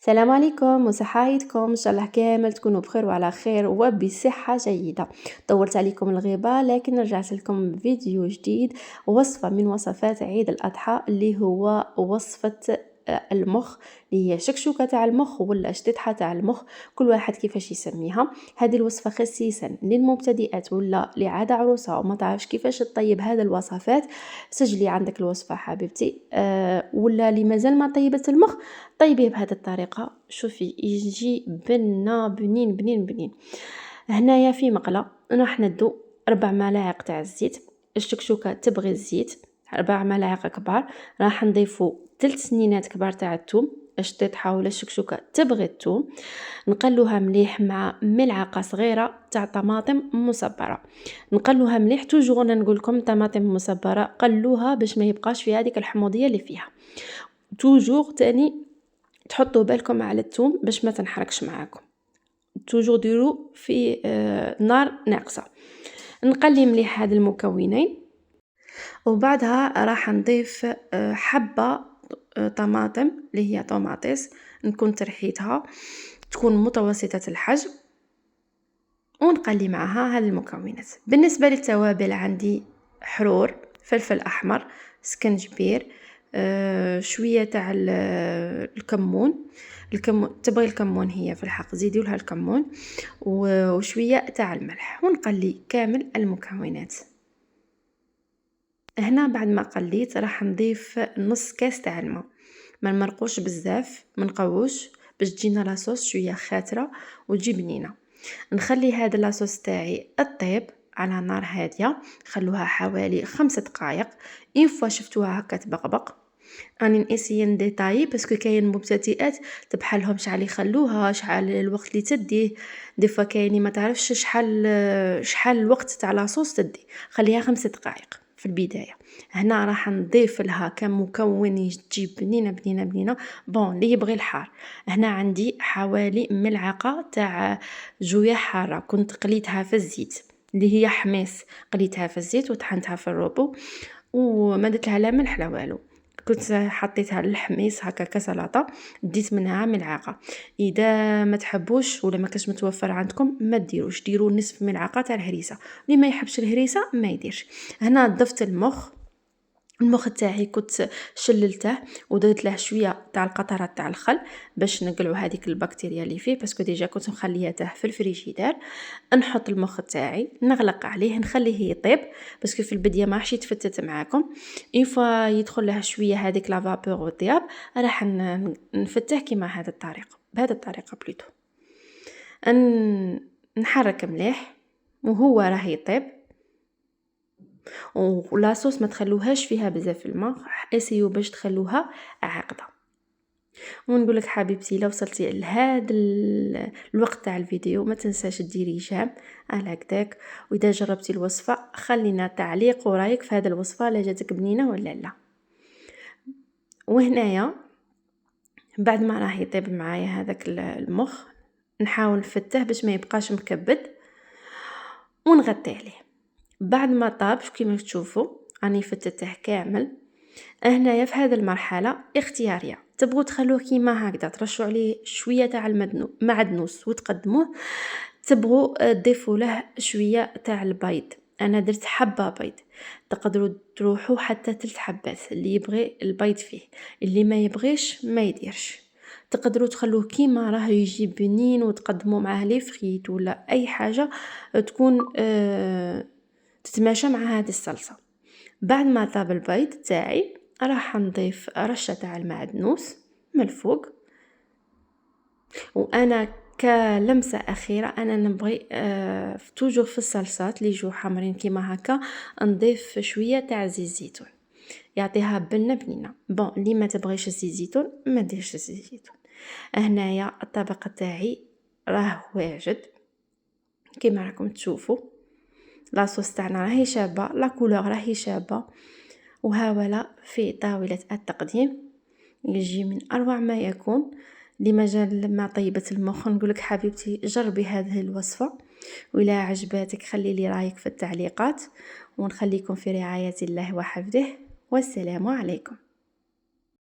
السلام عليكم وصحايتكم، ان شاء الله كامل تكونوا بخير وعلى خير وبصحة جيدة. طولت عليكم الغيبة لكن رجعت لكم بفيديو جديد، وصفة من وصفات عيد الأضحى اللي هو وصفة المخ، اللي هي شكشوكة تاع المخ ولا شطيحة تاع المخ، كل واحد كيفاش يسميها. هذه الوصفة خصيصا للمبتدئات ولا لعادة عروسة وما تعرفش كيفاش تطيب هذه الوصفات. سجلي عندك الوصفة حبيبتي. ولا اللي مازال ما طيبت المخ، طيبيه بهذه الطريقة، شوفي يجي بنا بنين بنين بنين. هنايا في مقلة راح ندو 4 ملاعق تاع الزيت. الشكشوكة تبغي الزيت 4 ملاعق كبار. راح نضيفو 3 سنينات كبار تاع الثوم. الشطيحة ولا الشكشوكة تبغي الثوم. نقلوها مليح مع ملعقة صغيرة تاع طماطم مصبرة. نقلوها مليح، توجور انا نقول لكم طماطم مصبرة قلوها باش ما يبقاش في هذيك الحموضية اللي فيها. توجور تاني تحطوا بالكم على الثوم باش ما تنحرقش معاكم. توجور ديروا في نار ناقصه. نقلي مليح هاد المكونين، وبعدها راح نضيف حبه طماطم اللي هي طوماطيس، نكون ترحيتها تكون متوسطه الحجم، ونقلي معها هاد المكونات. بالنسبه للتوابل عندي حرور، فلفل احمر، سكنجبير، شويه تاع الكمون. تبغي الكمون هي في الحق زيدوا لها الكمون، وشويه تاع الملح، ونقلي كامل المكونات. هنا بعد ما قليت راح نضيف نص كاس تاع الماء، ما نمرقوش بزاف، ما نقووش، باش تجينا لاصوص شويه خاتره وتجي بنينه. نخلي هذا لاصوص تاعي الطيب على نار هاديه، خلوها حوالي 5 دقائق. اين فوا شفتوها هكا تبقبق، راني ناسيي نديتاي باسكو كاين مبتدئات تبحالهم شحال يخلوها، شحال الوقت اللي تديه. دي فوا كاينين ما تعرفش شحال الوقت تاع لاصوص تدي. خليها 5 دقائق في البدايه. هنا راح نضيف لها كمكون يجي بنينه بنينه بنينه. بون اللي يبغي الحار، هنا عندي حوالي ملعقه تاع جويه حاره كنت قليتها في الزيت، اللي هي حماس، قليتها في الزيت وطحنتها في الروبو وما درت لها لا ملح لا والو. كنت حطيتها للحميص هكا كسلطه، ديت منها ملعقه. اذا ما تحبوش ولا ما كاش متوفر عندكم ما ديروش، ديروا نصف ملعقه تاع الهريسه، اللي ما يحبش الهريسه ما يديرش. هنا ضفت المخ تاعي كنت شللته ودرت له شويه تاع القطرات تاع الخل باش نقلعوا هذيك البكتيريا اللي فيه، باسكو ديجا كنت مخليته في الفريجيدار. نحط المخ تاعي نغلق عليه نخليه يطيب، باسكو في البدايه ما راحش يتفتت معاكم. اين فوا يدخل له شويه هذيك لا فابور والطياب، راح نفتح كيما هذه الطريقه، بهذه الطريقه بليتو. نحرك مليح وهو راه يطيب. ولاصوص ما تخلوهاش فيها بزاف الماء، اسيو باش تخلوها عاقده. ونقول لك حبيبتي، لو وصلتي لهذا الوقت تاع الفيديو ما تنساش ديري جيم على هكذاك، واذا جربتي الوصفه خلينا تعليق ورايك في هذه الوصفه، لا جاتك بنينه ولا لا. وهنايا بعد ما راح يطيب معايا هذاك المخ، نحاول نفتح باش ما يبقاش مكبد ونغطي عليه. بعد ما طاب كيما تشوفوا راني فتته كامل. هنايا في هذه المرحله اختياريه، تبغوا تخلوه كيما هكذا ترشوا عليه شويه تاع المعدنوس وتقدموه، تبغوا تضيفوا له شويه تاع البيض. انا درت حبه بيض، تقدروا تروحوا حتى 3 حبات اللي يبغي البيض فيه، اللي ما يبغيش ما يديرش. تقدروا تخلوه كيما راه يجي بنين وتقدموا معاه لي فريت ولا اي حاجه تكون تتماشى مع هذه الصلصه. بعد ما طاب البيض تاعي راح نضيف رشه تاع المعدنوس من الفوق. وانا كلمسه اخيره انا نبغي توجور في الصلصات اللي يجوا حمرين كيما هكا نضيف شويه تاع زيت زيتون، يعطيها بنه بنينه. بون اللي ما تبغيش الزيت زيتون ما ديرش الزيت زيتون. هنايا الطبق تاعي راه واجد كيما راكم تشوفوا. لاصوص تاعنا راهي شابه، لا كولور راهي شابه، وهاولا في طاوله التقديم يجي من اروع ما يكون. لمجال ما طيبت المخ نقولك حبيبتي جربي هذه الوصفه، وإلا عجباتك خلي لي رايك في التعليقات، ونخليكم في رعايه الله وحفظه، والسلام عليكم.